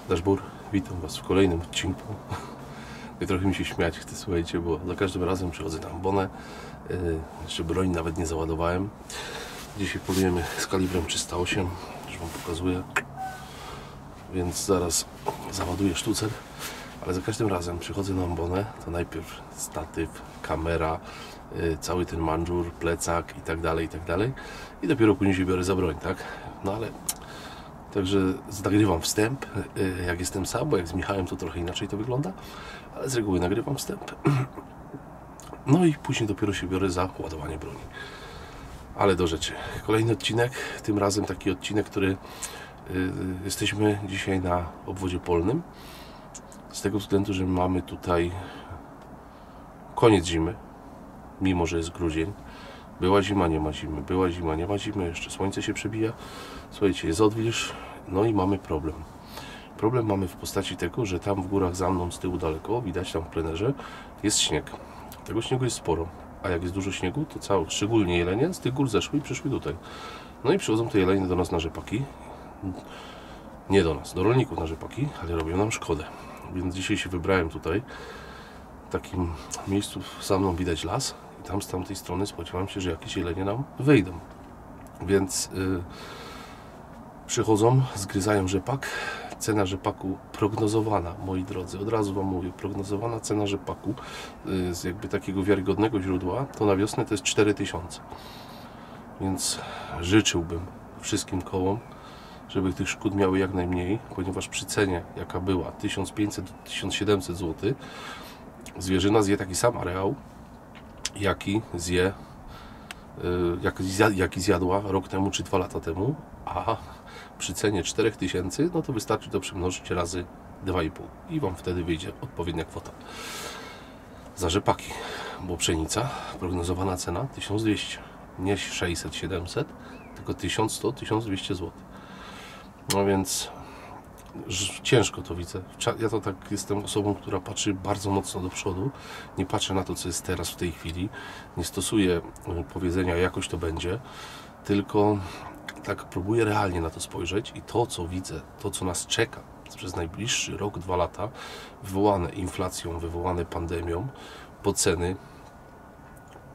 Dashbur, witam Was w kolejnym odcinku. I trochę mi się śmiać chce, słuchajcie, bo za każdym razem przychodzę na ambonę. Jeszcze broń nawet nie załadowałem. Dzisiaj polujemy z kalibrem 308, już Wam pokazuję. Więc zaraz załaduję sztucer. Ale za każdym razem przychodzę na ambonę, to najpierw statyw, kamera, cały ten mandżur, plecak i tak dalej, i tak dalej. I dopiero później się biorę za broń, tak? No ale... Także nagrywam wstęp, jak jestem sam, bo jak z Michałem to trochę inaczej to wygląda, ale z reguły nagrywam wstęp. No i później dopiero się biorę za ładowanie broni. Ale do rzeczy. Kolejny odcinek, tym razem taki odcinek, który jesteśmy dzisiaj na obwodzie polnym. Z tego względu, że mamy tutaj koniec zimy, mimo że jest grudzień. Była zima, nie ma zimy, była zima, nie ma zimy, jeszcze słońce się przebija. Słuchajcie, jest odwilż, no i mamy problem. Problem mamy w postaci tego, że tam w górach za mną, z tyłu daleko, widać tam w plenerze, jest śnieg. Tego śniegu jest sporo, a jak jest dużo śniegu, to szczególnie jelenie z tych gór zeszły i przyszły tutaj. No i przychodzą te jelenie do nas na rzepaki. Nie do nas, do rolników na rzepaki, ale robią nam szkodę. Więc dzisiaj się wybrałem tutaj. W takim miejscu za mną widać las. I tam z tamtej strony spodziewam się, że jakieś jelenie nam wyjdą. Więc przychodzą, zgryzają rzepak. Cena rzepaku prognozowana, moi drodzy, od razu Wam mówię, prognozowana cena rzepaku z jakby takiego wiarygodnego źródła, to na wiosnę to jest 4000. Więc życzyłbym wszystkim kołom, żeby tych szkód miały jak najmniej, ponieważ przy cenie, jaka była, 1500 do 1700 zł, zwierzyna zje taki sam areał, jaki zjadła rok temu czy 2 lata temu, a przy cenie 4000, no to wystarczy to przemnożyć razy 2,5 i Wam wtedy wyjdzie odpowiednia kwota za rzepaki, bo pszenica, prognozowana cena 1200, nie 600-700, tylko 1100-1200 zł. No więc ciężko to widzę. Ja to tak jestem osobą, która patrzy bardzo mocno do przodu. Nie patrzę na to, co jest teraz w tej chwili. Nie stosuję powiedzenia, jakoś to będzie, tylko tak próbuję realnie na to spojrzeć i to, co widzę, to, co nas czeka przez najbliższy rok, 2 lata, wywołane inflacją, wywołane pandemią, po ceny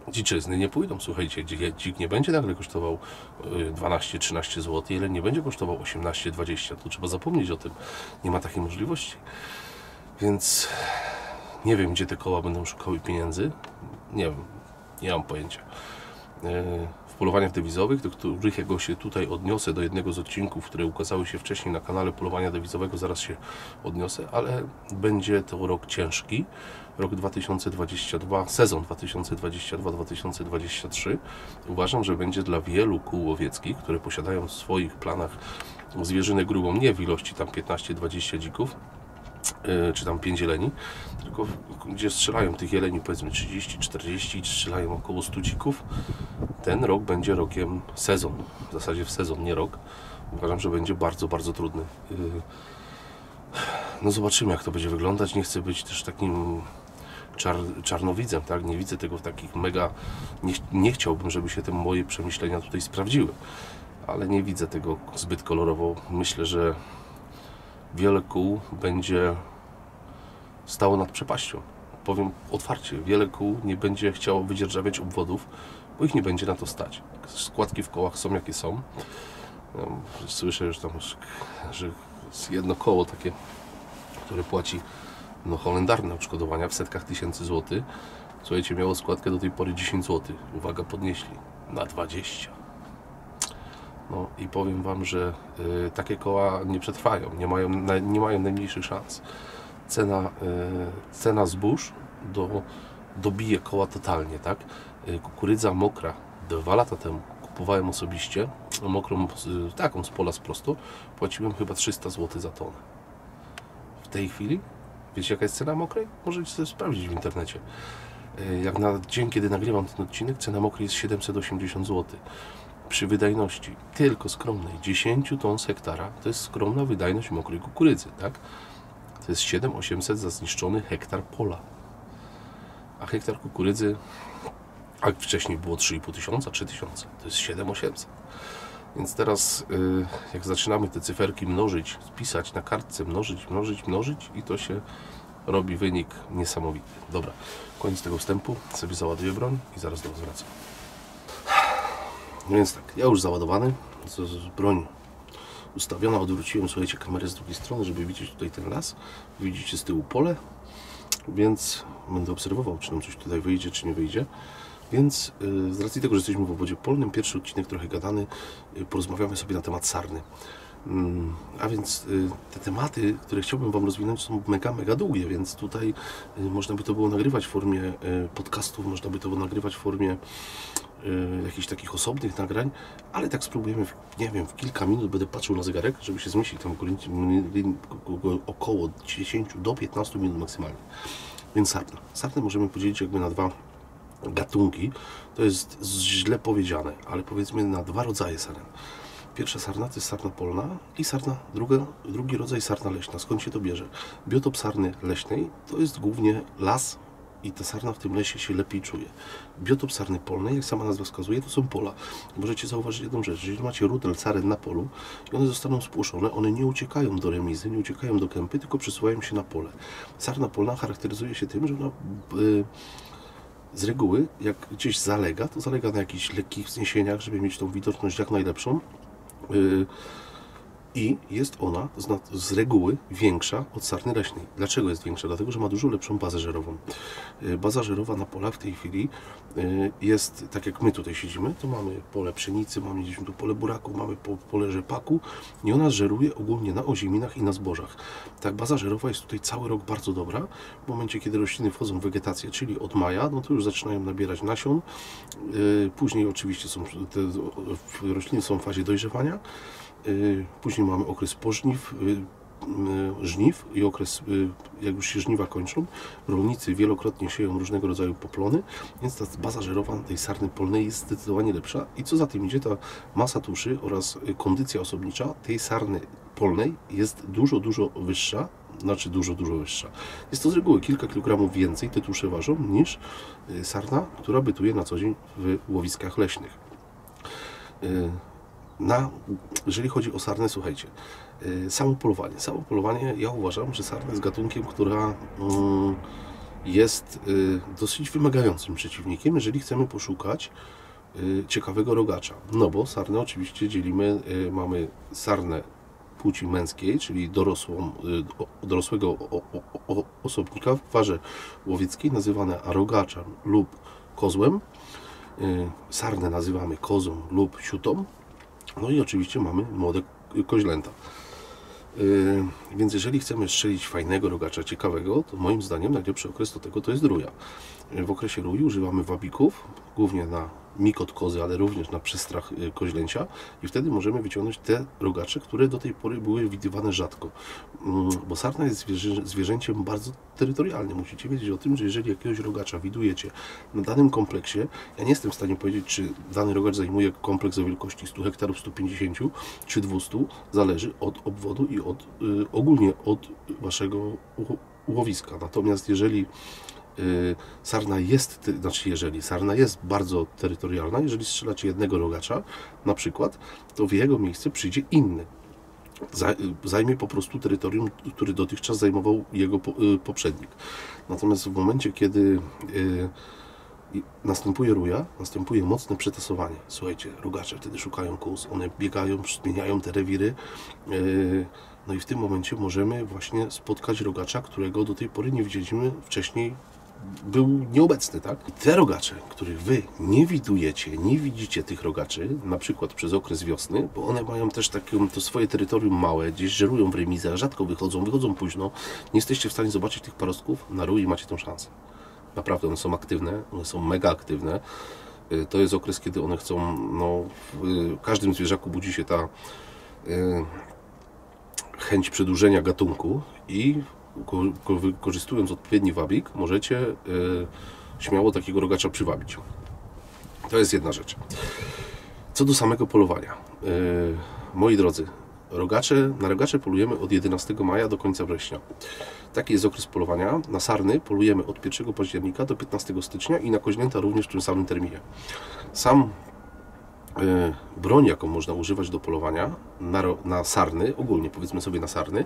dziczyzny nie pójdą. Słuchajcie, dzik nie będzie nagle kosztował 12-13 zł, jeleń nie będzie kosztował 18-20, to trzeba zapomnieć o tym. Nie ma takiej możliwości. Więc nie wiem, gdzie te koła będą szukały pieniędzy. Nie wiem, nie mam pojęcia. W polowaniach dewizowych, do których ja się tutaj odniosę, do jednego z odcinków, które ukazały się wcześniej na kanale polowania dewizowego, zaraz się odniosę, ale będzie to rok ciężki, rok 2022, sezon 2022-2023. Uważam, że będzie dla wielu kół łowieckich, które posiadają w swoich planach zwierzynę grubą, nie w ilości tam 15-20 dzików, czy tam 5 jeleni, tylko gdzie strzelają tych jeleni powiedzmy 30-40 i strzelają około 100 dzików. Ten rok będzie rokiem sezon, w zasadzie w sezon, nie rok. Uważam, że będzie bardzo, bardzo trudny. No zobaczymy, jak to będzie wyglądać. Nie chcę być też takim czarnowidzem, tak? Nie widzę tego w takich mega... Nie chciałbym, żeby się te moje przemyślenia tutaj sprawdziły, ale nie widzę tego zbyt kolorowo. Myślę, że wiele kół będzie stało nad przepaścią. Powiem otwarcie, wiele kół nie będzie chciało wydzierżawiać obwodów, bo ich nie będzie na to stać. Składki w kołach są jakie są. Słyszę już tam, że jedno koło takie, które płaci holendarne odszkodowania w setkach tysięcy złotych. Słuchajcie, miało składkę do tej pory 10 zł. Uwaga, podnieśli na 20. No i powiem Wam, że takie koła nie przetrwają, nie mają najmniejszych szans. Cena zbóż dobije koła totalnie, tak? Kukurydza mokra 2 lata temu kupowałem osobiście, mokrą, taką z pola prosto, płaciłem chyba 300 zł za tonę. W tej chwili, wiecie jaka jest cena mokrej? Możecie sobie sprawdzić w internecie. Jak na dzień, kiedy nagrywam ten odcinek, cena mokrej jest 780 zł. Przy wydajności tylko skromnej 10 ton z hektara, to jest skromna wydajność mokrej kukurydzy, tak? To jest 7800 za zniszczony hektar pola. A hektar kukurydzy, a wcześniej było 3500, 3000, to jest 7800. Więc teraz jak zaczynamy te cyferki mnożyć, pisać na kartce, mnożyć i to się robi wynik niesamowity. Dobra, koniec tego wstępu, sobie załaduję broń i zaraz do Was wracam. No więc tak, ja już załadowany, broń ustawiona, odwróciłem, słuchajcie, kamerę z drugiej strony, żeby widzieć tutaj ten las. Widzicie z tyłu pole, więc będę obserwował, czy nam coś tutaj wyjdzie, czy nie wyjdzie. Więc z racji tego, że jesteśmy w obwodzie polnym, pierwszy odcinek trochę gadany, porozmawiamy sobie na temat sarny. A więc te tematy, które chciałbym Wam rozwinąć, są mega długie, więc tutaj można by to było nagrywać w formie podcastów, można by to było nagrywać w formie jakichś takich osobnych nagrań, ale tak spróbujemy, nie wiem, w kilka minut będę patrzył na zegarek, żeby się zmieścić tam około 10 do 15 minut maksymalnie. Więc sarna. Sarnę możemy podzielić jakby na dwa gatunki. To jest źle powiedziane, ale powiedzmy na dwa rodzaje saren. Pierwsza sarna to jest sarna polna i sarna, drugi rodzaj sarna leśna. Skąd się to bierze? Biotop sarny leśnej to jest głównie las i ta sarna w tym lesie się lepiej czuje. Biotop sarny polnej, jak sama nazwa wskazuje, to są pola. Możecie zauważyć jedną rzecz, jeżeli macie rudel saren na polu i one zostaną spłoszone, one nie uciekają do remizy, nie uciekają do kępy, tylko przesuwają się na pole. Sarna polna charakteryzuje się tym, że ona z reguły, jak gdzieś zalega, to zalega na jakichś lekkich wzniesieniach, żeby mieć tą widoczność jak najlepszą. I jest ona z reguły większa od sarny leśnej. Dlaczego jest większa? Dlatego, że ma dużo lepszą bazę żerową. Baza żerowa na polach w tej chwili jest, tak jak my tutaj siedzimy, to mamy pole pszenicy, mamy gdzieś tu pole buraku, mamy pole rzepaku i ona żeruje ogólnie na ozimiinach i na zbożach. Tak, baza żerowa jest tutaj cały rok bardzo dobra. W momencie, kiedy rośliny wchodzą w wegetację, czyli od maja, no to już zaczynają nabierać nasion. Później oczywiście te rośliny są w fazie dojrzewania. Później mamy okres pożniw, żniw i okres, jak już się żniwa kończą, rolnicy wielokrotnie sieją różnego rodzaju poplony, więc ta baza żerowa tej sarny polnej jest zdecydowanie lepsza i co za tym idzie, ta masa tuszy oraz kondycja osobnicza tej sarny polnej jest dużo wyższa, znaczy dużo wyższa. Jest to z reguły kilka kilogramów więcej, te tusze ważą, niż sarna, która bytuje na co dzień w łowiskach leśnych. Jeżeli chodzi o sarnę, słuchajcie, samo polowanie, ja uważam, że sarna jest gatunkiem, która jest dosyć wymagającym przeciwnikiem, jeżeli chcemy poszukać ciekawego rogacza. No bo sarnę oczywiście dzielimy, mamy sarnę płci męskiej, czyli dorosłego osobnika w parze łowieckiej, nazywane rogaczem lub kozłem. Sarnę nazywamy kozą lub siutą. No i oczywiście mamy młode koźlęta. Więc jeżeli chcemy strzelić fajnego rogacza, ciekawego, to moim zdaniem najlepszy okres do tego to jest ruja. W okresie rui używamy wabików, głównie na mikot kozy, ale również na przestrach koźlęcia i wtedy możemy wyciągnąć te rogacze, które do tej pory były widywane rzadko. Bo sarna jest zwierzęciem bardzo terytorialnym. Musicie wiedzieć o tym, że jeżeli jakiegoś rogacza widujecie na danym kompleksie, ja nie jestem w stanie powiedzieć, czy dany rogacz zajmuje kompleks o wielkości 100 hektarów, 150 czy 200, zależy od obwodu i ogólnie od waszego łowiska. Natomiast jeżeli sarna jest bardzo terytorialna, jeżeli strzelacie jednego rogacza na przykład, to w jego miejsce przyjdzie inny. Zajmie po prostu terytorium, który dotychczas zajmował jego poprzednik. Natomiast w momencie, kiedy następuje ruja, następuje mocne przetasowanie. Słuchajcie, rogacze wtedy szukają kóz, one biegają, zmieniają te rewiry. No i w tym momencie możemy właśnie spotkać rogacza, którego do tej pory nie widzieliśmy wcześniej, był nieobecny, tak? I te rogacze, których wy nie widujecie, nie widzicie tych rogaczy, na przykład przez okres wiosny, bo one mają też to swoje terytorium małe, gdzieś żerują w remizach, rzadko wychodzą późno, nie jesteście w stanie zobaczyć tych parostków, na rui macie tą szansę. Naprawdę one są aktywne, one są mega aktywne. To jest okres, kiedy one chcą, no, w każdym zwierzaku budzi się ta chęć przedłużenia gatunku i wykorzystując odpowiedni wabik, możecie śmiało takiego rogacza przywabić. To jest jedna rzecz. Co do samego polowania. Moi drodzy, na rogacze polujemy od 11 maja do końca września. Taki jest okres polowania. Na sarny polujemy od 1 października do 15 stycznia i na koźlęta również w tym samym terminie. Sam broń, jaką można używać do polowania na sarny, ogólnie powiedzmy sobie na sarny,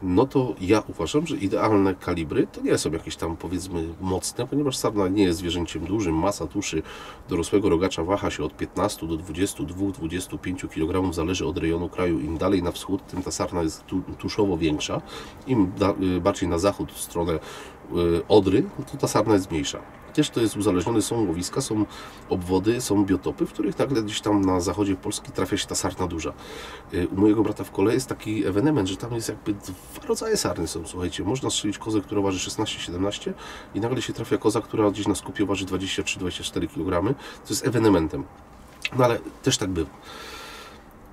no to ja uważam, że idealne kalibry to nie są jakieś tam powiedzmy mocne, ponieważ sarna nie jest zwierzęciem dużym, masa tuszy dorosłego rogacza waha się od 15 do 22-25 kg, zależy od rejonu kraju. Im dalej na wschód, tym ta sarna jest tuszowo większa, im bardziej na zachód, w stronę Odry, no to ta sarna jest mniejsza. Też to jest uzależnione, są łowiska, są obwody, są biotopy, w których nagle gdzieś tam na zachodzie Polski trafia się ta sarna duża. U mojego brata w kole jest taki ewenement, że tam jest jakby dwa rodzaje sarny są, słuchajcie. Można strzelić kozę, która waży 16-17 i nagle się trafia koza, która gdzieś na skupie waży 23-24 kg. To jest ewenementem. No ale też tak bywa.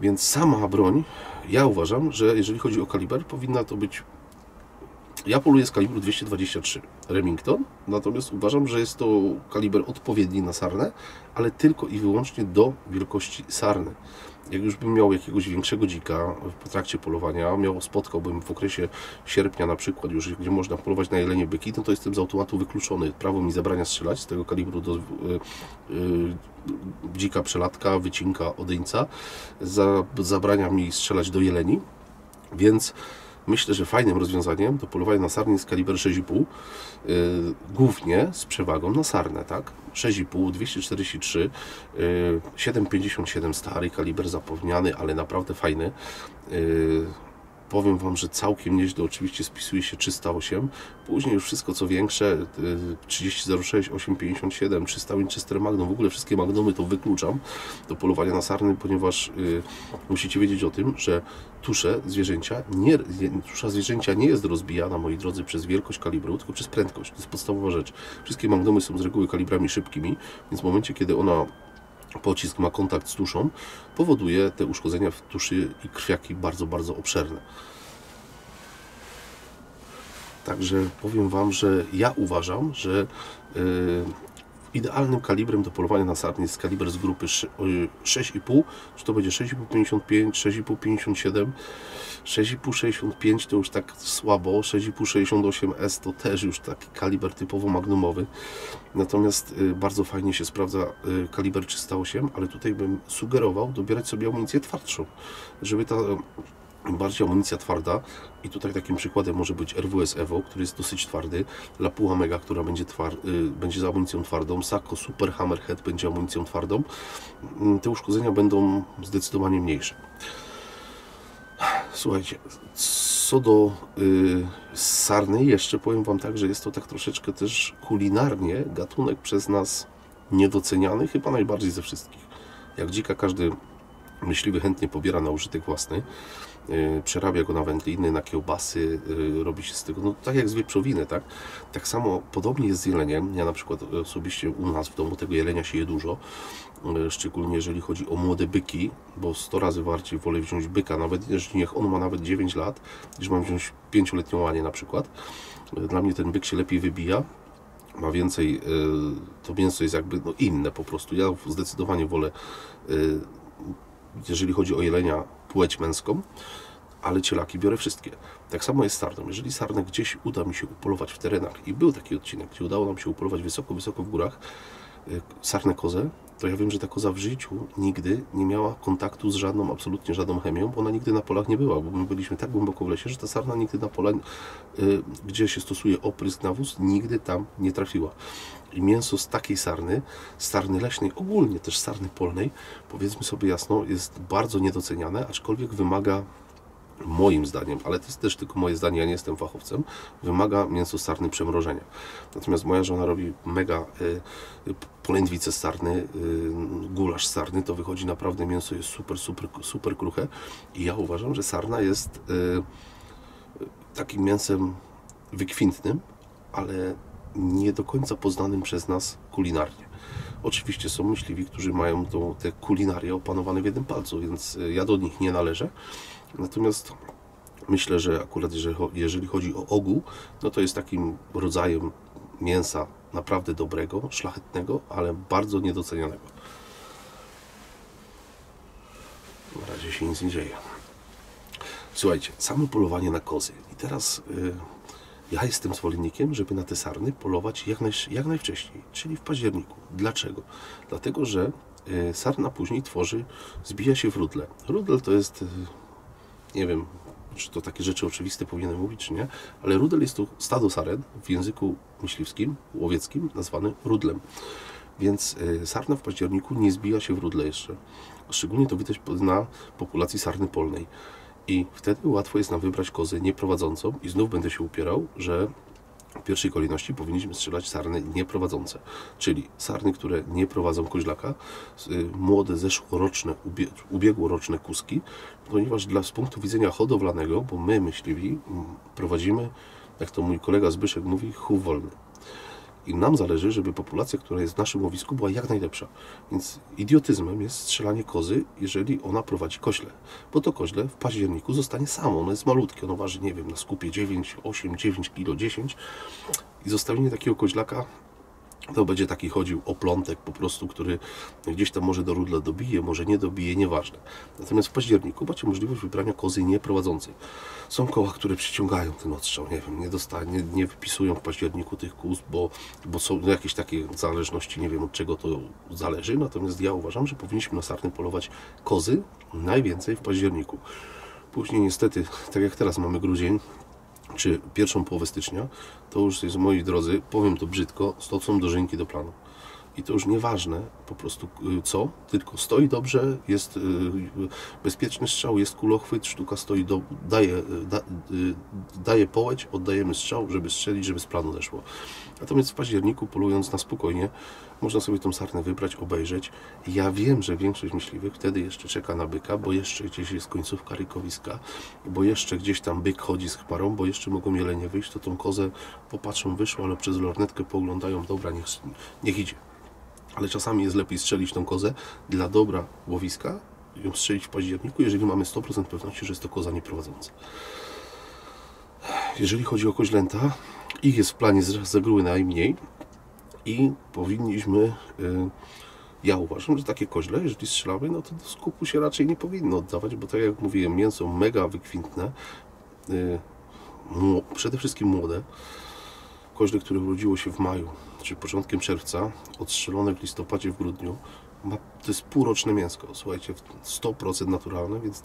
Więc sama broń, ja uważam, że jeżeli chodzi o kaliber, powinna to być... Ja poluję z kalibru 223 Remington, natomiast uważam, że jest to kaliber odpowiedni na sarnę, ale tylko i wyłącznie do wielkości sarny. Jak już bym miał jakiegoś większego dzika w trakcie polowania, spotkałbym w okresie sierpnia na przykład już, gdzie można polować na jelenie byki, no to jestem z automatu wykluczony. Prawo mi zabrania strzelać z tego kalibru do dzika przelatka, wycinka, odyńca. Zabrania mi strzelać do jeleni, więc myślę, że fajnym rozwiązaniem do polowania na sarnę jest kaliber 6,5, głównie z przewagą na sarnę, tak? 6,5, 243, 7,57 stary kaliber zapomniany, ale naprawdę fajny. Powiem Wam, że całkiem nieźle oczywiście spisuje się 308, później już wszystko co większe, 3006, 857, 300 Winchester Magnum, w ogóle wszystkie Magnumy to wykluczam do polowania na sarny, ponieważ musicie wiedzieć o tym, że tusza zwierzęcia nie jest rozbijana, moi drodzy, przez wielkość kalibru, tylko przez prędkość. To jest podstawowa rzecz. Wszystkie Magnumy są z reguły kalibrami szybkimi, więc w momencie, kiedy pocisk ma kontakt z tuszą, powoduje te uszkodzenia w tuszy i krwiaki bardzo, bardzo obszerne. Także powiem Wam, że ja uważam, że idealnym kalibrem do polowania na sarny jest kaliber z grupy 6,5, czy to będzie 6,5-55, 6,5-57, 6,5-65 to już tak słabo, 6,5-68S to też już taki kaliber typowo magnumowy. Natomiast bardzo fajnie się sprawdza kaliber 308, ale tutaj bym sugerował dobierać sobie amunicję twardszą, żeby ta bardziej amunicja twarda, i tutaj takim przykładem może być RWS Evo, który jest dosyć twardy, Lapua Mega, która będzie z amunicją twardą, Sako Super Hammerhead będzie amunicją twardą. Te uszkodzenia będą zdecydowanie mniejsze. Słuchajcie, co do sarny, jeszcze powiem Wam tak, że jest to tak troszeczkę też kulinarnie gatunek przez nas niedoceniany, chyba najbardziej ze wszystkich. Jak dzika każdy myśliwy chętnie pobiera na użytek własny, przerabia go na wędliny, na kiełbasy, robi się z tego, no tak jak z wieprzowiny, tak? Tak samo podobnie jest z jeleniem. Ja na przykład osobiście u nas w domu tego jelenia się je dużo, szczególnie jeżeli chodzi o młode byki, bo 100 razy bardziej wolę wziąć byka, nawet niech on ma nawet 9 lat, niż mam wziąć 5-letnią łanię na przykład. Dla mnie ten byk się lepiej wybija, ma więcej, to mięso jest jakby no, inne po prostu. Ja zdecydowanie wolę, jeżeli chodzi o jelenia, płeć męską, ale cielaki biorę wszystkie. Tak samo jest z sarną. Jeżeli sarnę gdzieś uda mi się upolować w terenach, i był taki odcinek, gdzie udało nam się upolować wysoko, wysoko w górach, sarnę kozę, to ja wiem, że ta koza w życiu nigdy nie miała kontaktu z żadną, absolutnie żadną chemią, bo ona nigdy na polach nie była, bo my byliśmy tak głęboko w lesie, że ta sarna nigdy na pola, gdzie się stosuje oprysk, nawóz, nigdy tam nie trafiła. I mięso z takiej sarny leśnej, ogólnie też sarny polnej, powiedzmy sobie jasno, jest bardzo niedoceniane, aczkolwiek wymaga, moim zdaniem, ale to jest też tylko moje zdanie, ja nie jestem fachowcem, wymaga mięso z sarny przemrożenia. Natomiast moja żona robi mega polędwice z sarny, gulasz z sarny, to wychodzi naprawdę, mięso jest super, super, super kruche i ja uważam, że sarna jest takim mięsem wykwintnym, ale nie do końca poznanym przez nas kulinarnie. Oczywiście są myśliwi, którzy mają te kulinarię opanowane w jednym palcu, więc ja do nich nie należę. Natomiast myślę, że akurat jeżeli chodzi o ogół, no to jest takim rodzajem mięsa naprawdę dobrego, szlachetnego, ale bardzo niedocenianego. Na razie się nic nie dzieje. Słuchajcie, samo polowanie na kozy. I teraz ja jestem zwolennikiem, żeby na te sarny polować jak najwcześniej, czyli w październiku. Dlaczego? Dlatego, że sarna później zbija się w rudle. Rudel to jest, nie wiem, czy to takie rzeczy oczywiste powinienem mówić, czy nie, ale rudel jest to stado saren w języku myśliwskim, łowieckim, nazwany rudlem. Więc sarna w październiku nie zbija się w rudle jeszcze. Szczególnie to widać na populacji sarny polnej. I wtedy łatwo jest nam wybrać kozę nieprowadzącą i znów będę się upierał, że w pierwszej kolejności powinniśmy strzelać sarny nieprowadzące, czyli sarny, które nie prowadzą koźlaka, młode, zeszłoroczne, ubiegłoroczne kuski, ponieważ z punktu widzenia hodowlanego, bo my myśliwi prowadzimy, jak to mój kolega Zbyszek mówi, chów wolny. I nam zależy, żeby populacja, która jest w naszym łowisku, była jak najlepsza. Więc idiotyzmem jest strzelanie kozy, jeżeli ona prowadzi koźle. Bo to koźle w październiku zostanie samo. Ono jest malutkie. Ono waży, nie wiem, na skupie 9, 8, 9 kg, 10. I zostawienie takiego koźlaka to będzie taki chodził oplątek po prostu, który gdzieś tam może do rudla dobije, może nie dobije, nieważne. Natomiast w październiku macie możliwość wybrania kozy nieprowadzącej. Są koła, które przyciągają ten odstrzał, nie wiem, nie wypisują w październiku tych kóz, bo są jakieś takie zależności, nie wiem od czego to zależy. Natomiast ja uważam, że powinniśmy na sarny polować kozy najwięcej w październiku. Później niestety, tak jak teraz mamy grudzień, czy pierwszą połowę stycznia, to już jest, moi drodzy, powiem to brzydko, są dożynki do planu. I to już nieważne po prostu co, tylko stoi dobrze, jest bezpieczny strzał, jest kulochwyt, sztuka stoi, daje połeć, oddajemy strzał, żeby strzelić, żeby z planu zeszło. Natomiast w październiku, polując na spokojnie, można sobie tą sarnę wybrać, obejrzeć. Ja wiem, że większość myśliwych wtedy jeszcze czeka na byka, bo jeszcze gdzieś jest końcówka rykowiska, bo jeszcze gdzieś tam byk chodzi z chmarą, bo jeszcze mogą jelenie wyjść, to tą kozę popatrzą, wyszło, ale przez lornetkę pooglądają, dobra, niech idzie. Ale czasami jest lepiej strzelić tą kozę dla dobra łowiska, ją strzelić w październiku, jeżeli mamy 100% pewności, że jest to koza nieprowadząca. Jeżeli chodzi o koźlęta, ich jest w planie z reguły najmniej i powinniśmy, ja uważam, że takie koźle, jeżeli strzelamy, no to do skupu się raczej nie powinno oddawać, bo tak jak mówiłem, mięso mega wykwintne, przede wszystkim młode. Koźle, które urodziło się w maju, czy początkiem czerwca, odstrzelone w listopadzie, w grudniu, to jest półroczne mięsko, słuchajcie, 100% naturalne, więc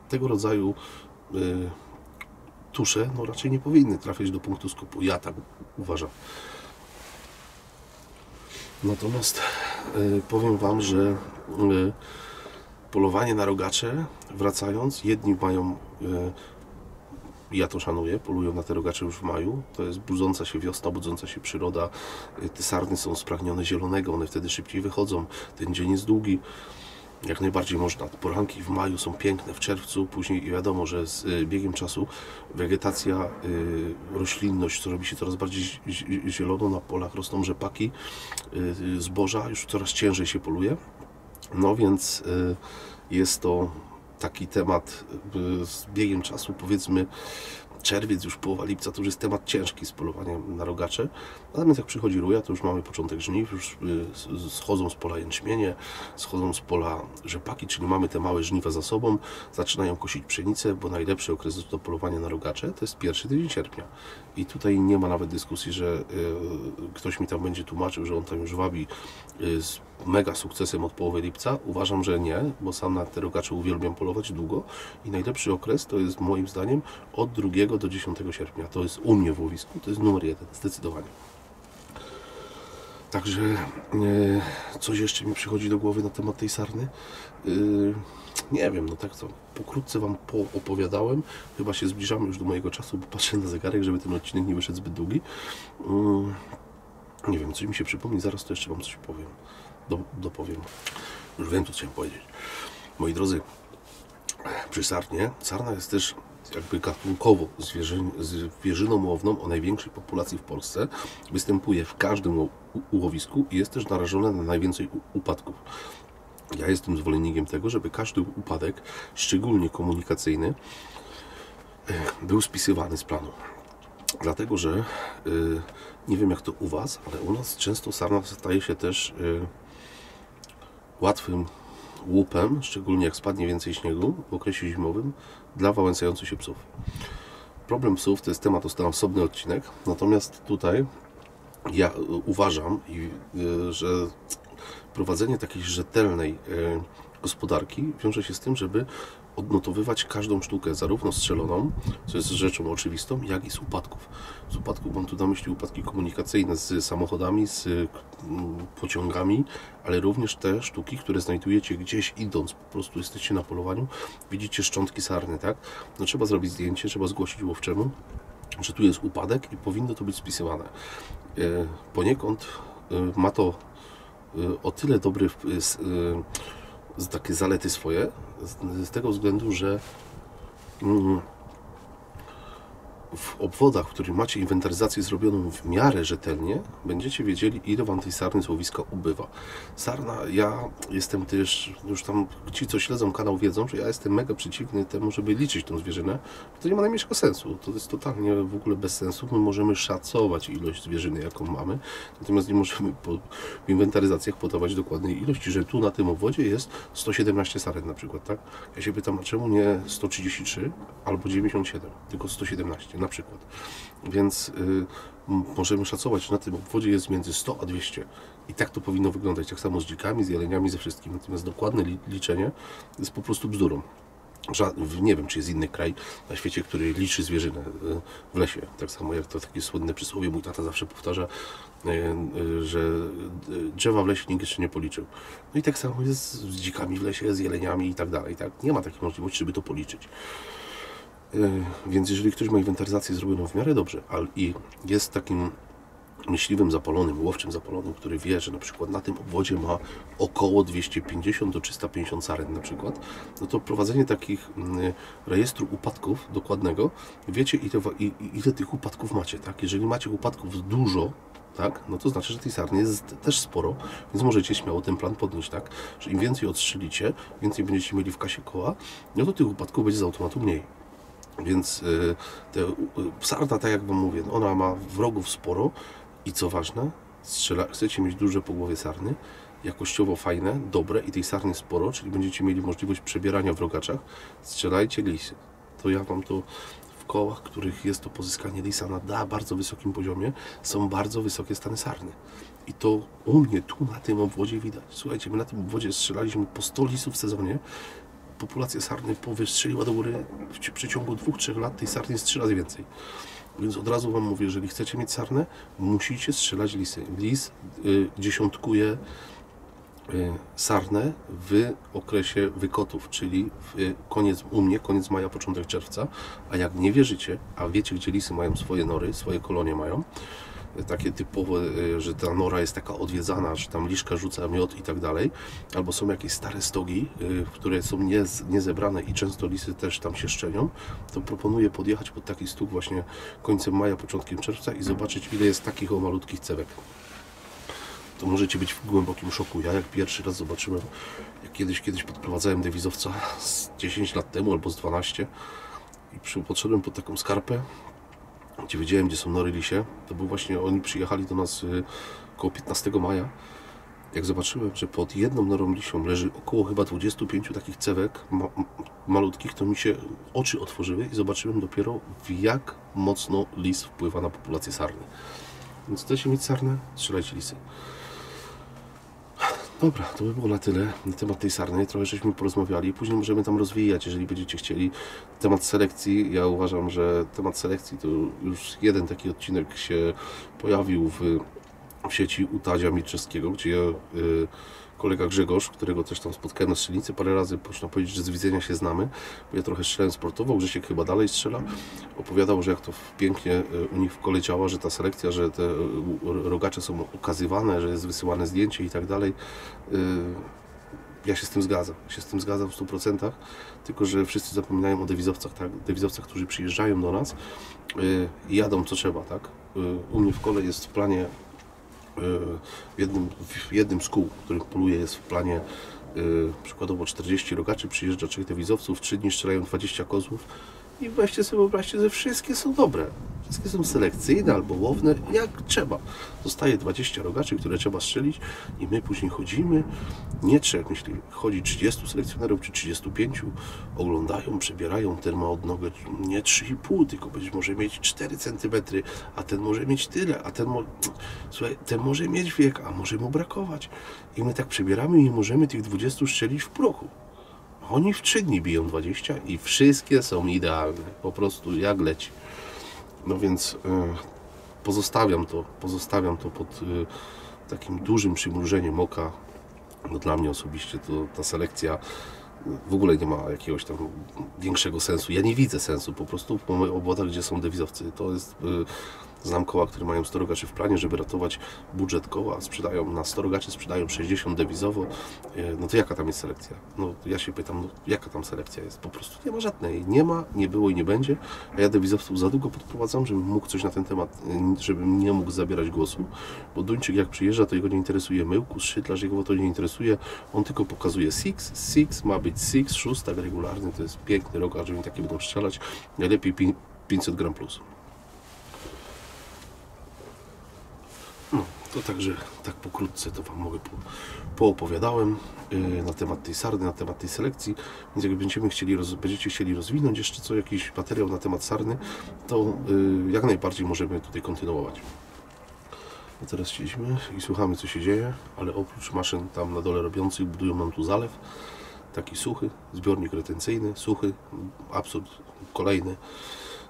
tego rodzaju tusze no raczej nie powinny trafiać do punktu skupu. Ja tak uważam. Natomiast powiem Wam, że polowanie na rogacze, wracając, jedni mają, ja to szanuję, polują na te rogacze już w maju, to jest budząca się wiosna, budząca się przyroda, te sarny są spragnione zielonego, one wtedy szybciej wychodzą, ten dzień jest długi. Jak najbardziej można. Poranki w maju są piękne, w czerwcu, później wiadomo, że z biegiem czasu wegetacja, roślinność, co robi się coraz bardziej zielono, na polach rosną rzepaki, zboża, już coraz ciężej się poluje. No więc jest to taki temat z biegiem czasu, powiedzmy czerwiec, już połowa lipca, to już jest temat ciężki z polowaniem na rogacze. Natomiast jak przychodzi ruja, to już mamy początek żniw, już schodzą z pola jęczmienie, schodzą z pola rzepaki, czyli mamy te małe żniwa za sobą, zaczynają kosić pszenicę, bo najlepszy okres do polowania na rogacze to jest pierwszy tydzień sierpnia. I tutaj nie ma nawet dyskusji, że ktoś mi tam będzie tłumaczył, że on tam już wabi z mega sukcesem od połowy lipca. Uważam, że nie, bo sam na te rogacze uwielbiam polować długo i najlepszy okres to jest moim zdaniem od 2 do 10 sierpnia. To jest u mnie w łowisku, to jest numer 1, zdecydowanie. Także coś jeszcze mi przychodzi do głowy na temat tej sarny. Nie wiem, no tak co, pokrótce Wam opowiadałem. Chyba się zbliżamy już do mojego czasu, bo patrzę na zegarek, żeby ten odcinek nie wyszedł zbyt długi. Nie wiem, coś mi się przypomni, zaraz to jeszcze Wam coś powiem. Dopowiem. Już wiem, co chciałem powiedzieć. Moi drodzy, przy sarnie, sarna jest też jakby gatunkowo zwierzyną łowną o największej populacji w Polsce. Występuje w każdym łowisku i jest też narażona na najwięcej upadków. Ja jestem zwolennikiem tego, żeby każdy upadek, szczególnie komunikacyjny, był spisywany z planu. Dlatego, że nie wiem jak to u Was, ale u nas często sarna staje się też łatwym łupem, szczególnie jak spadnie więcej śniegu w okresie zimowym, dla wałęsających się psów. Problem psów to jest temat osobny odcinek, natomiast tutaj ja uważam, że prowadzenie takiej rzetelnej gospodarki wiąże się z tym, żeby odnotowywać każdą sztukę, zarówno strzeloną, co jest rzeczą oczywistą, jak i z upadków. Z upadków mam tu na myśli upadki komunikacyjne z samochodami, z pociągami, ale również te sztuki, które znajdujecie gdzieś idąc, po prostu jesteście na polowaniu, widzicie szczątki sarny, tak? No trzeba zrobić zdjęcie, trzeba zgłosić łowczemu, że tu jest upadek i powinno to być spisywane. Poniekąd ma to o tyle dobry takie zalety swoje, z tego względu, że w obwodach, w których macie inwentaryzację zrobioną w miarę rzetelnie, będziecie wiedzieli, ile Wam tej sarny z łowiska ubywa. Sarna, ja jestem też, już tam ci, co śledzą kanał, wiedzą, że ja jestem mega przeciwny temu, żeby liczyć tą zwierzynę. To nie ma najmniejszego sensu. To jest totalnie w ogóle bez sensu. My możemy szacować ilość zwierzyny, jaką mamy, natomiast nie możemy w inwentaryzacjach podawać dokładnej ilości, że tu na tym obwodzie jest 117 saren na przykład, tak? Ja się pytam, a czemu nie 133 albo 97, tylko 117 na przykład. Więc możemy szacować, że na tym obwodzie jest między 100 a 200. I tak to powinno wyglądać, tak samo z dzikami, z jeleniami, ze wszystkim. Natomiast dokładne liczenie jest po prostu bzdurą. Nie wiem, czy jest inny kraj na świecie, który liczy zwierzynę w lesie. Tak samo jak to takie słynne przysłowie, mój tata zawsze powtarza, że drzewa w lesie nikt jeszcze nie policzył. No i tak samo jest z dzikami w lesie, z jeleniami i tak dalej. Tak? Nie ma takiej możliwości, żeby to policzyć. Więc jeżeli ktoś ma inwentaryzację zrobioną w miarę dobrze i jest takim myśliwym zapalonym, łowczym zapalonym, który wie, że na przykład na tym obwodzie ma około 250 do 350 saren na przykład, no to prowadzenie takich rejestru upadków dokładnego, wiecie ile tych upadków macie, tak? Jeżeli macie upadków dużo, tak, no to znaczy, że tej sarny jest też sporo, więc możecie śmiało ten plan podnieść, tak, że im więcej odstrzelicie, więcej będziecie mieli w kasie koła, no to tych upadków będzie z automatu mniej. Więc sarna, tak jak Wam mówię, ona ma wrogów sporo i co ważne, chcecie mieć duże po głowie sarny, jakościowo fajne, dobre i tej sarny sporo, czyli będziecie mieli możliwość przebierania w rogaczach, strzelajcie lisy. To ja Wam to w kołach, których jest to pozyskanie lisa na bardzo wysokim poziomie, są bardzo wysokie stany sarny. I to u mnie tu na tym obwodzie widać. Słuchajcie, my na tym obwodzie strzelaliśmy po 100 lisów w sezonie. Populacja sarny wystrzeliła do góry w przeciągu 2-3 lat, tej sarny jest 3 razy więcej. Więc od razu Wam mówię, jeżeli chcecie mieć sarnę, musicie strzelać lisy. Lis dziesiątkuje sarnę w okresie wykotów, czyli u mnie koniec maja, początek czerwca, a jak nie wierzycie, a wiecie, gdzie lisy mają swoje nory, swoje kolonie mają, takie typowe, że ta nora jest taka odwiedzana, że tam liszka rzuca miod i tak dalej, albo są jakieś stare stogi, które są niezebrane i często lisy też tam się szczenią, to proponuję podjechać pod taki stóg właśnie końcem maja, początkiem czerwca i zobaczyć, ile jest takich o malutkich cewek. To możecie być w głębokim szoku. Ja jak pierwszy raz zobaczyłem, jak kiedyś podprowadzałem dewizowca z 10 lat temu albo z 12 i podszedłem pod taką skarpę, gdzie wiedziałem, gdzie są nory lisie, to był właśnie, oni przyjechali do nas około 15 maja. Jak zobaczyłem, że pod jedną norą lisią leży około chyba 25 takich cewek malutkich, to mi się oczy otworzyły i zobaczyłem dopiero, jak mocno lis wpływa na populację sarny. Więc chcecie mieć sarnę? Strzelajcie lisy. Dobra, to by było na tyle na temat tej sarny. Trochę żeśmy porozmawiali. Później możemy tam rozwijać, jeżeli będziecie chcieli. Temat selekcji. Ja uważam, że temat selekcji to już jeden taki odcinek się pojawił w sieci u Tadzia Milczewskiego, gdzie kolega Grzegorz, którego też tam spotkałem na strzelnicy parę razy, można powiedzieć, że z widzenia się znamy, bo ja trochę strzelałem sportowo, Grzesiek chyba dalej strzela, opowiadał, że jak to pięknie u nich w kole działa, że ta selekcja, że te rogacze są okazywane, że jest wysyłane zdjęcie i tak dalej. Ja się z tym zgadzam w 100%, tylko że wszyscy zapominają o dewizowcach, tak? Dewizowcach, którzy przyjeżdżają do nas i jadą co trzeba, tak? U mnie w kole jest w planie w jednym z kół, w którym poluję, jest w planie przykładowo 40 rogaczy, przyjeżdża 3 dewizowców, 3 dni strzelają 20 kozłów i weźcie sobie wyobraźcie, że wszystkie są dobre. Wszystkie są selekcyjne albo łowne, jak trzeba. Zostaje 20 rogaczy, które trzeba strzelić i my później chodzimy, nie trzech, myśli, chodzi 30 selekcjonerów czy 35, oglądają, przebierają, ten ma odnogę nie 3,5, tylko być może mieć 4 cm, a ten może mieć tyle, a słuchaj, ten może mieć wiek, a może mu brakować. I my tak przebieramy i możemy tych 20 strzelić w prochu. Oni w 3 dni biją 20 i wszystkie są idealne, po prostu jak leci. No więc pozostawiam to pod takim dużym przymrużeniem oka. No dla mnie osobiście to ta selekcja w ogóle nie ma jakiegoś tam większego sensu. Ja nie widzę sensu po prostu w obwodach, gdzie są dewizowcy. To jest... Znam koła, które mają 100 rogaczy w planie, żeby ratować budżet koła. Sprzedają na 100 rogaczy, sprzedają 60 dewizowo. No to jaka tam jest selekcja? No ja się pytam, no jaka tam selekcja jest? Po prostu nie ma żadnej. Nie ma, nie było i nie będzie. A ja dewizowców za długo podprowadzam, żebym mógł coś na ten temat, żebym nie mógł zabierać głosu. Bo Duńczyk jak przyjeżdża, to jego nie interesuje myłku, szydlarz, jego to nie interesuje. On tylko pokazuje six, ma być six, szóstak regularny. To jest piękny rogacz, żeby takie będą strzelać. Najlepiej 500 gram plus. No, to także tak pokrótce to Wam mogę poopowiadałem na temat tej sarny, na temat tej selekcji, więc jak będziecie chcieli rozwinąć jeszcze jakiś materiał na temat sarny, to jak najbardziej możemy tutaj kontynuować. A teraz siedzimy i słuchamy, co się dzieje, ale oprócz maszyn tam na dole robiących budują nam tu zalew, taki suchy, zbiornik retencyjny, suchy, absurd, kolejny,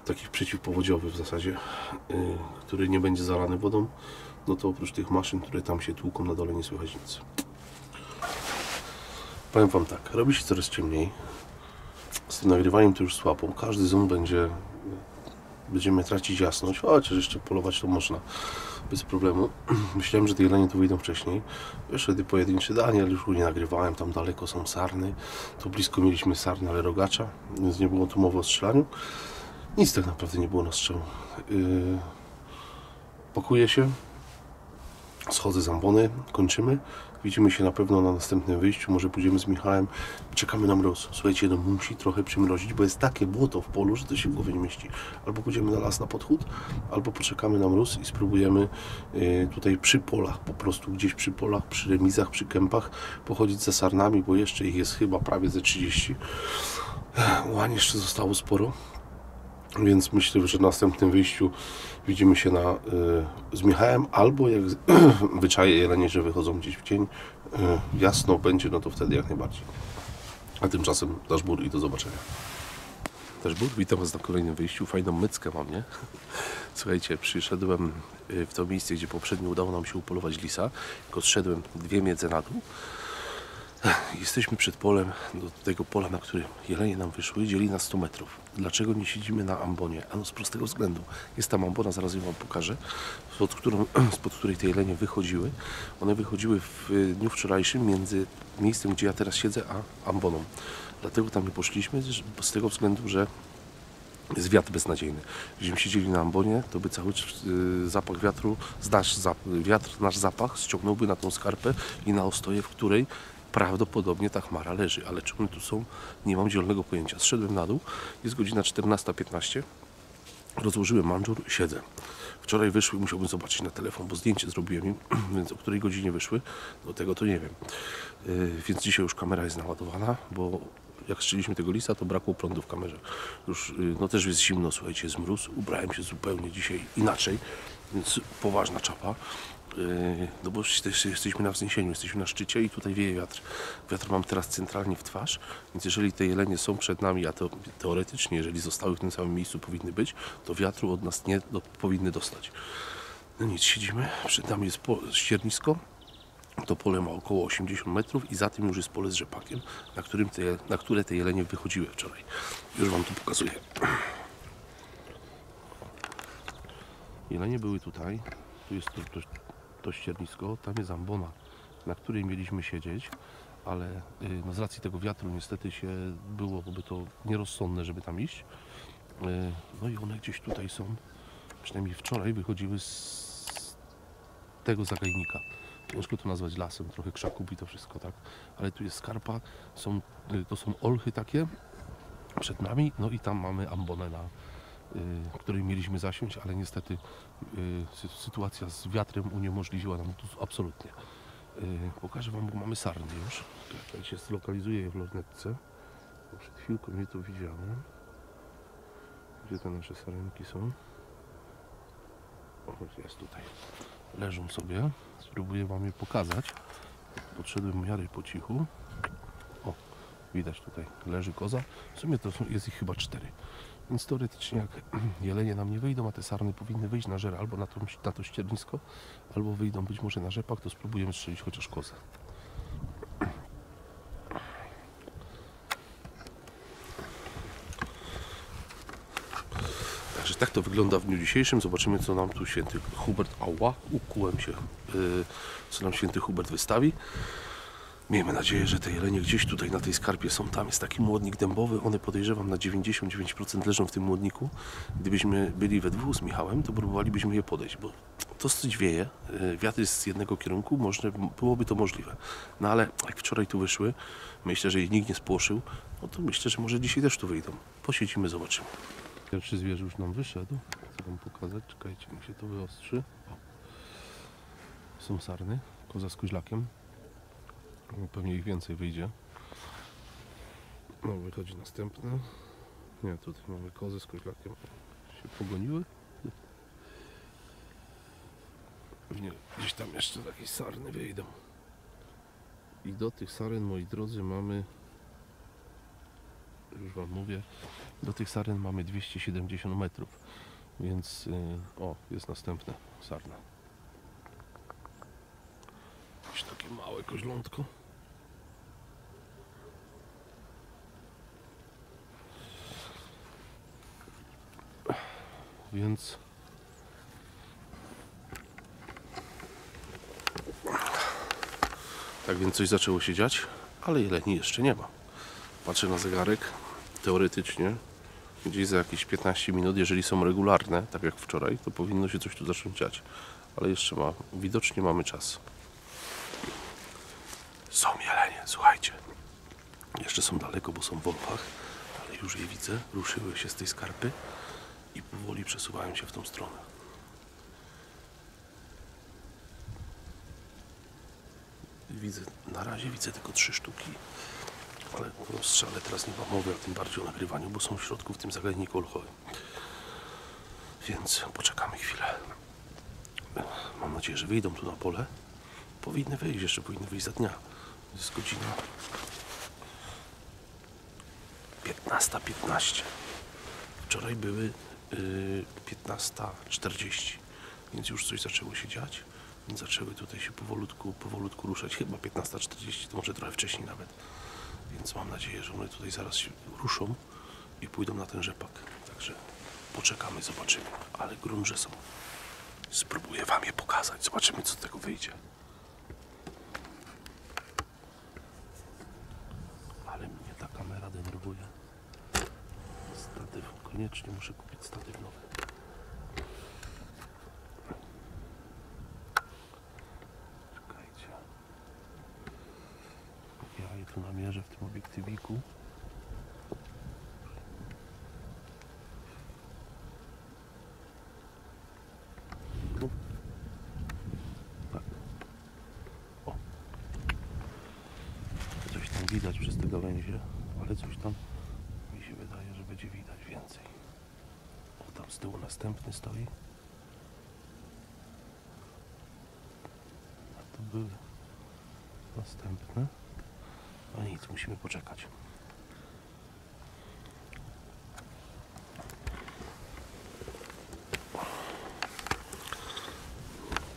taki przeciwpowodziowy w zasadzie, który nie będzie zalany wodą. No to oprócz tych maszyn, które tam się tłuką na dole, nie słychać nic. Powiem Wam tak, robi się coraz ciemniej. Z tym nagrywaniem to już słabo. Każdy zoom będziemy tracić jasność, chociaż jeszcze polować to można bez problemu. Myślałem, że te jelenie tu wyjdą wcześniej. Jeszcze pojedynczy danie, ale już nie nagrywałem. Tam daleko są sarny. Tu blisko mieliśmy sarny, ale rogacza, więc nie było tu mowy o strzelaniu. Nic tak naprawdę nie było na strzał. Pakuję się. Schodzę z ambony, kończymy. Widzimy się na pewno na następnym wyjściu. Może pójdziemy z Michałem. Czekamy na mróz. Słuchajcie, no musi trochę przymrozić, bo jest takie błoto w polu, że to się w głowie nie mieści. Albo pójdziemy na las na podchód, albo poczekamy na mróz i spróbujemy tutaj przy polach, po prostu gdzieś przy polach, przy remizach, przy kępach pochodzić za sarnami, bo jeszcze ich jest chyba prawie ze 30. Łań jeszcze zostało sporo. Więc myślę, że na następnym wyjściu widzimy się z Michałem, albo jak wyczaje jelenie, że wychodzą gdzieś w cień, jasno będzie, no to wtedy jak najbardziej. A tymczasem Dashbur i do zobaczenia. Dashbur, witam Was na kolejnym wyjściu. Fajną myckę mam, nie? Słuchajcie, przyszedłem w to miejsce, gdzie poprzednio udało nam się upolować lisa, tylko zszedłem 2 miedze na dół. Jesteśmy przed polem, do tego pola, na którym jelenie nam wyszły, dzieli nas 100 metrów. Dlaczego nie siedzimy na ambonie? Ano z prostego względu. Jest tam ambona, zaraz ją Wam pokażę, spod której te jelenie wychodziły. One wychodziły w dniu wczorajszym między miejscem, gdzie ja teraz siedzę, a amboną. Dlatego tam nie poszliśmy, z tego względu, że jest wiatr beznadziejny. Gdybyśmy siedzieli na ambonie, to by cały zapach wiatru, nasz zapach ściągnąłby na tą skarpę i na ostoję, w której prawdopodobnie ta chmara leży, ale czy one tu są, nie mam zielonego pojęcia. Zszedłem na dół, jest godzina 14:15, rozłożyłem mandżur, siedzę. Wczoraj wyszły, musiałbym zobaczyć na telefon, bo zdjęcie zrobiłem im, więc o której godzinie wyszły, do tego to nie wiem. Więc dzisiaj już kamera jest naładowana, bo jak strzeliśmy tego lisa, to brakło prądu w kamerze. Już, no też jest zimno, słuchajcie, jest mróz, ubrałem się zupełnie dzisiaj inaczej, więc poważna czapa. No bo jesteśmy na wzniesieniu, jesteśmy na szczycie i tutaj wieje wiatr. Wiatr mam teraz centralnie w twarz, więc jeżeli te jelenie są przed nami, a to teoretycznie, jeżeli zostały w tym samym miejscu powinny być, to wiatru od nas nie powinny dostać. No nic, siedzimy, przed nami jest ściernisko, to pole ma około 80 metrów i za tym już jest pole z rzepakiem, na które te jelenie wychodziły wczoraj. Już Wam tu pokazuję. Jelenie były tutaj, tu jest to ściernisko, tam jest ambona, na której mieliśmy siedzieć, ale no z racji tego wiatru niestety byłoby to nierozsądne, żeby tam iść. No i one gdzieś tutaj są, przynajmniej wczoraj wychodziły z tego zagajnika. Ciężko to nazwać lasem, trochę krzaków i to wszystko, tak? Ale tu jest skarpa, to są olchy takie przed nami, no i tam mamy ambonę której mieliśmy zasiąść, ale niestety sytuacja z wiatrem uniemożliwiła nam to absolutnie. Pokażę Wam, bo mamy sarny już. Ja się zlokalizuję je w lornetce, bo przed chwilką je tu widziałem. Gdzie te nasze sarenki są? O, jest tutaj. Leżą sobie. Spróbuję Wam je pokazać. Podszedłem w miarę po cichu. O, widać tutaj leży koza. W sumie to jest ich chyba 4. Więc teoretycznie jak jelenie nam nie wyjdą, a te sarny powinny wyjść na żer albo na to ściernisko, albo wyjdą być może na rzepak, to spróbujemy strzelić chociaż kozę. Także tak to wygląda w dniu dzisiejszym. Zobaczymy, co nam tu święty Hubert, ukułem się, co nam święty Hubert wystawi. Miejmy nadzieję, że te jelenie gdzieś tutaj na tej skarpie są. Tam jest taki młodnik dębowy. One, podejrzewam, na 99% leżą w tym młodniku. Gdybyśmy byli we dwóch z Michałem, to próbowalibyśmy je podejść, bo dosyć wieje. Wiatr jest z jednego kierunku, byłoby to możliwe. No ale jak wczoraj tu wyszły, myślę, że ich nikt nie spłoszył, no to myślę, że może dzisiaj też tu wyjdą. Posiedzimy, zobaczymy. Pierwszy zwierzę już nam wyszedł. Chcę Wam pokazać. Czekajcie, niech się to wyostrzy. O. Są sarny. Koza z koźlakiem. Pewnie ich więcej wyjdzie. No, wychodzi następne. Nie, tutaj mamy kozę z koźlakiem. Się pogoniły. Pewnie gdzieś tam jeszcze jakieś sarny wyjdą. I do tych saren, moi drodzy, mamy... Już Wam mówię. Do tych saren mamy 270 metrów. Więc... o, jest następne sarna. Jakieś takie małe koźlątko. Więc tak więc coś zaczęło się dziać, ale jeleni jeszcze nie ma. Patrzę na zegarek, teoretycznie gdzieś za jakieś 15 minut, jeżeli są regularne, tak jak wczoraj, to powinno się coś tu zacząć dziać. Ale jeszcze widocznie mamy czas. Są jelenie, słuchajcie. Jeszcze są daleko, bo są w opach, ale już je widzę. Ruszyły się z tej skarpy i powoli przesuwają się w tą stronę. Na razie widzę tylko 3 sztuki, ale o strzale teraz nie ma mowy, a tym bardziej o nagrywaniu, bo są w środku w tym zagajniku olchowym. Więc poczekamy chwilę. Mam nadzieję, że wyjdą tu na pole. Powinny wyjść za dnia. Jest godzina 15:15. Wczoraj były 15:40, więc już coś zaczęło się dziać. Więc zaczęły tutaj się powolutku ruszać. Chyba 15:40, to może trochę wcześniej nawet. Więc mam nadzieję, że one tutaj zaraz się ruszą i pójdą na ten rzepak. Także poczekamy, zobaczymy. Ale grunże są. Spróbuję Wam je pokazać. Zobaczymy, co z tego wyjdzie. Ale mnie ta kamera denerwuje. Statyw. Koniecznie muszę kupić statyw nowy. Czekajcie. Ja je tu namierzę w tym obiektywiku. Tak. O. Coś tam widać przez te gałęzie, ale coś tam mi się wydaje, że będzie widać więcej. O, tam z tyłu następny stoi. A to były następne. No nic, musimy poczekać.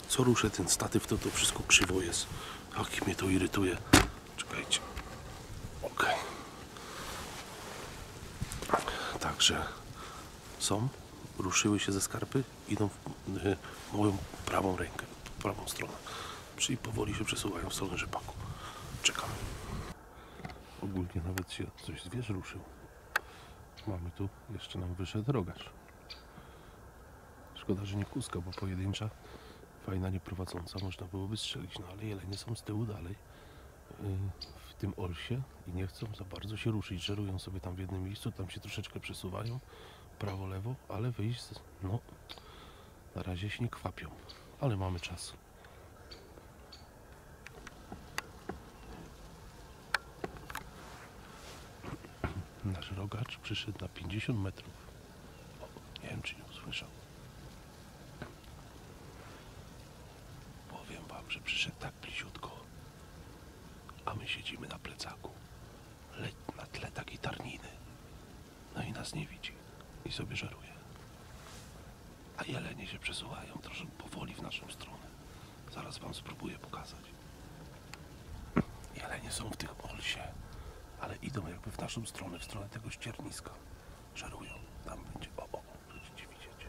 Co ruszę ten statyw, to wszystko krzywo jest. Jak mnie to irytuje. Czekajcie. Okej. Także są, ruszyły się ze skarpy, idą w moją prawą rękę, w prawą stronę. Czyli powoli się przesuwają w stronę rzepaku. Czekamy. Ogólnie nawet się coś zwierz ruszył. Mamy tu, jeszcze nam wyszedł rogarz. Szkoda, że nie kuska, bo pojedyncza, fajna, nieprowadząca, można byłoby strzelić. No ale jelenie są z tyłu dalej w tym orsie i nie chcą za bardzo się ruszyć. Żerują sobie tam w jednym miejscu, tam się troszeczkę przesuwają, prawo, lewo, ale wyjść, no, na razie się nie kwapią, ale mamy czas. Nasz rogacz przyszedł na 50 metrów. O, nie wiem, czy nie usłyszał. Powiem wam, że przyszedł tak bliziutko, a my siedzimy na plecaku. Na tle takiej tarniny. No i nas nie widzi. I sobie żaruje. A jelenie się przesuwają troszkę powoli w naszą stronę. Zaraz wam spróbuję pokazać. Jelenie są w tych olsie, ale idą jakby w naszą stronę, w stronę tego ścierniska. Żerują. Tam będzie. O, będziecie widzieć.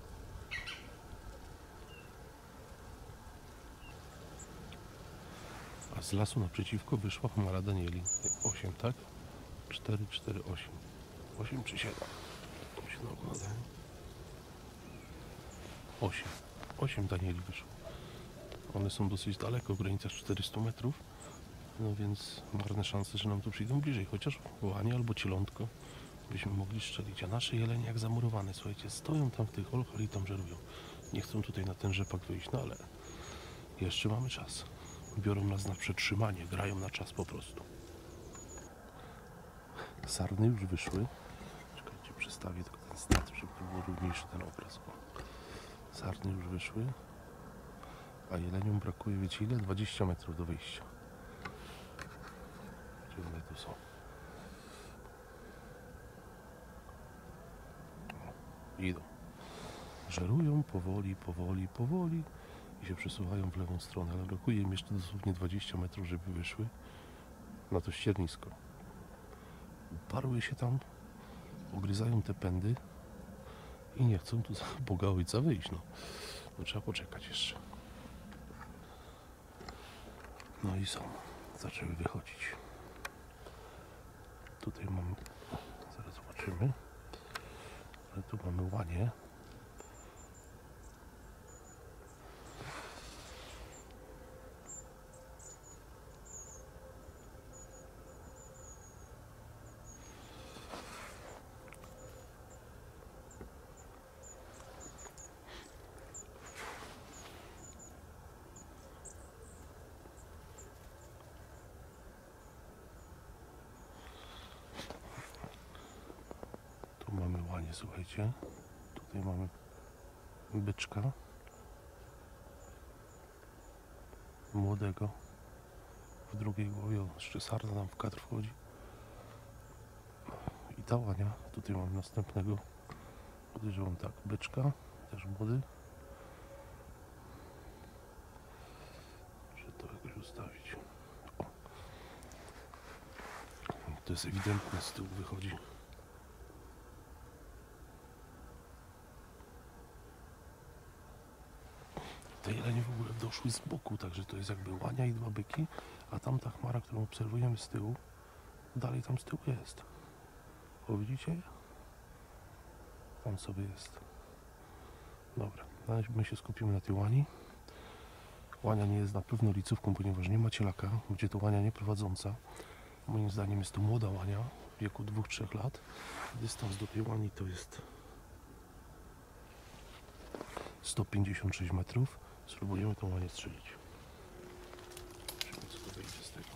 A z lasu naprzeciwko wyszła chmara Danieli. 8, tak? 4, 4, 8. 8 czy 7? To się nakłada. 8. 8 Danieli wyszło. One są dosyć daleko, w granicach 400 metrów. No więc marne szanse, że nam tu przyjdą bliżej. Chociaż łanie albo cielątko byśmy mogli strzelić. A nasze jelenie jak zamurowane, słuchajcie, stoją tam w tych olchach i tam żerują. Nie chcą tutaj na ten rzepak wyjść, no ale jeszcze mamy czas. Biorą nas na przetrzymanie, grają na czas po prostu. Sarny już wyszły. Czekajcie, przestawię tylko ten stat, żeby był równiejszy ten obraz. O. Sarny już wyszły, a jeleniom brakuje, wiecie ile? 20 metrów do wyjścia. Gdzie one tu są? O, idą. Żerują powoli, powoli, powoli i się przesuwają w lewą stronę, ale brakuje im jeszcze dosłownie 20 metrów, żeby wyszły na to ściernisko. Parły się tam, ogryzają te pędy i nie chcą tu za Boga Ojca wyjść. No trzeba poczekać jeszcze. No i są. Zaczęły wychodzić. Tutaj mamy, zaraz zobaczymy, ale tu mamy łanie. Tu mamy łanie, słuchajcie. Tutaj mamy byczka młodego w drugiej głowie, jeszcze sarna nam w kadr wchodzi. I ta łania, tutaj mam następnego, podejrzewam tak, byczka, też młody. Muszę to jakoś ustawić. O. To jest ewidentne, z tyłu wychodzi. Te jelenie w ogóle doszły z boku, także to jest jakby łania i dwa byki, a tamta chmara, którą obserwujemy z tyłu, dalej tam z tyłu jest. O, widzicie? Tam sobie jest. Dobra, my się skupimy na tej łani. Łania nie jest na pewno licówką, ponieważ nie ma cielaka, będzie to łania nieprowadząca. Moim zdaniem jest to młoda łania w wieku 2-3 lat. Dystans do tej łani to jest 156 metrów. Spróbujemy tą łanię strzelić. Zobaczymy, co to wyjdzie z tego.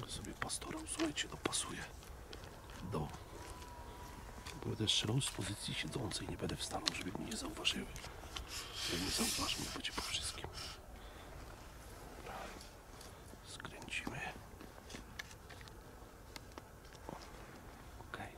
Sobie pastorał, słuchajcie, dopasuję do... Będę strzelał z pozycji siedzącej, nie będę wstanął, żeby mnie nie zauważyły. Jak mnie zauważą, będzie po wszystkim. Skręcimy. Okej.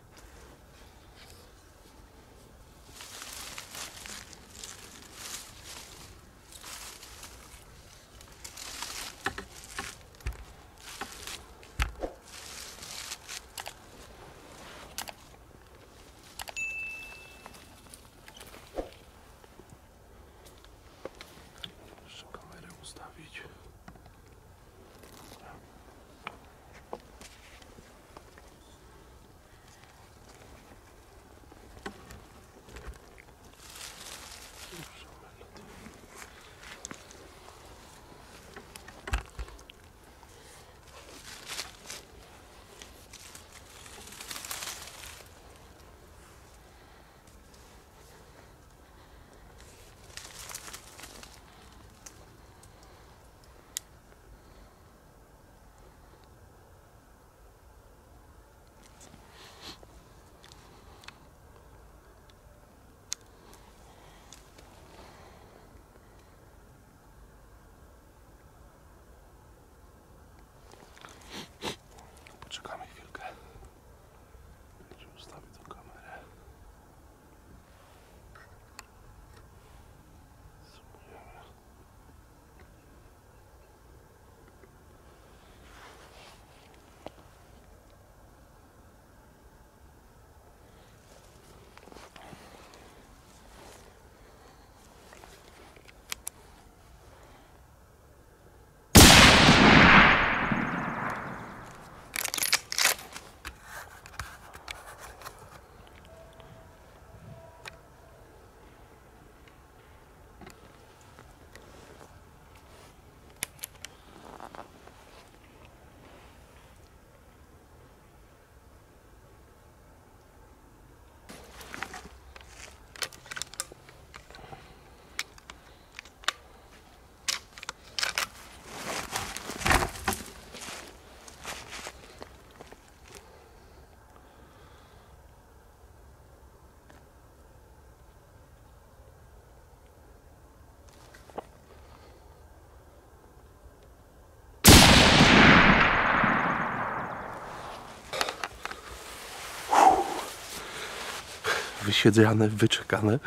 wysiedziane, wyczekane.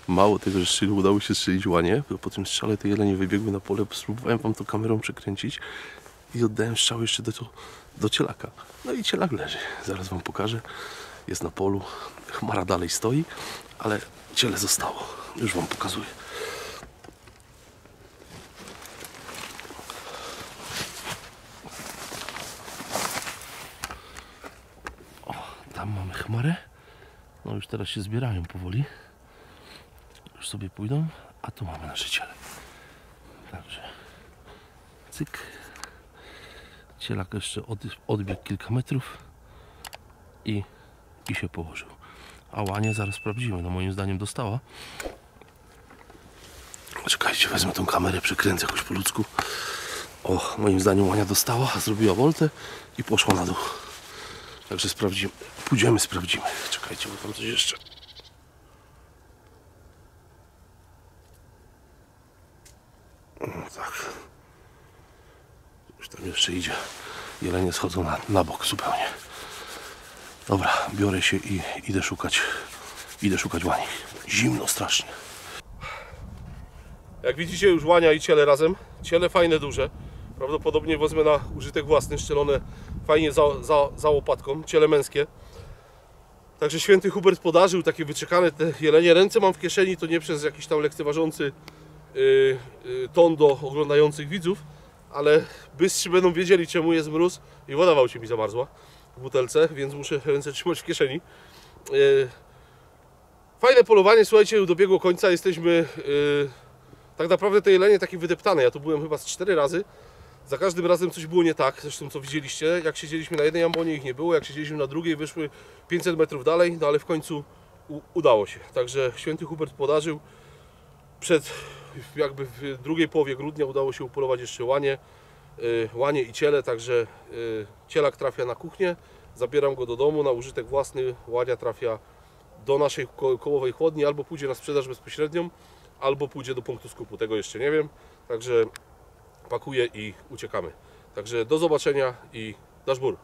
Mało tego, że udało się strzelić łanie. Po tym strzale te jelenie wybiegły na pole. Spróbowałem wam to kamerą przekręcić i oddałem strzał jeszcze do cielaka. No i cielak leży. Zaraz wam pokażę. Jest na polu. Chmara dalej stoi, ale ciele zostało. Już wam pokazuję. O, tam mamy chmarę. No już teraz się zbierają powoli. Już sobie pójdą, a tu mamy nasze ciele. Także cyk. Cielak jeszcze odbiegł kilka metrów i się położył. A łanie zaraz sprawdzimy. No moim zdaniem dostała. Czekajcie, wezmę tą kamerę, przekręcę jakoś po ludzku. O, moim zdaniem łania dostała, zrobiła woltę i poszła na dół. Także sprawdzimy. Pójdziemy, sprawdzimy. Czekajcie, bo tam coś jeszcze. No tak. Już tam jeszcze idzie. Jelenie schodzą na bok zupełnie. Dobra, biorę się i idę szukać łani. Zimno strasznie. Jak widzicie, już łania i ciele razem. Ciele fajne, duże. Prawdopodobnie wezmę na użytek własny, szczelone fajnie za łopatką. Ciele męskie. Także święty Hubert podarzył takie wyczekane te jelenie. Ręce mam w kieszeni, to nie przez jakiś tam lekceważący ton do oglądających widzów, ale bystrzy będą wiedzieli, czemu jest mróz i woda w aucie mi zamarzła w butelce, więc muszę ręce trzymać w kieszeni. Fajne polowanie, słuchajcie, dobiegło końca. Jesteśmy tak naprawdę te jelenie takie wydeptane. Ja tu byłem chyba z 4 razy. Za każdym razem coś było nie tak, zresztą co widzieliście. Jak siedzieliśmy na jednej ambonie, ich nie było, jak siedzieliśmy na drugiej, wyszły 500 metrów dalej, no ale w końcu udało się. Także święty Hubert podarzył. Jakby w drugiej połowie grudnia udało się upolować jeszcze łanie i ciele, także cielak trafia na kuchnię, zabieram go do domu na użytek własny, łania trafia do naszej kołowej chłodni, albo pójdzie na sprzedaż bezpośrednią, albo pójdzie do punktu skupu, tego jeszcze nie wiem, także pakuję i uciekamy. Także do zobaczenia i dasz bór.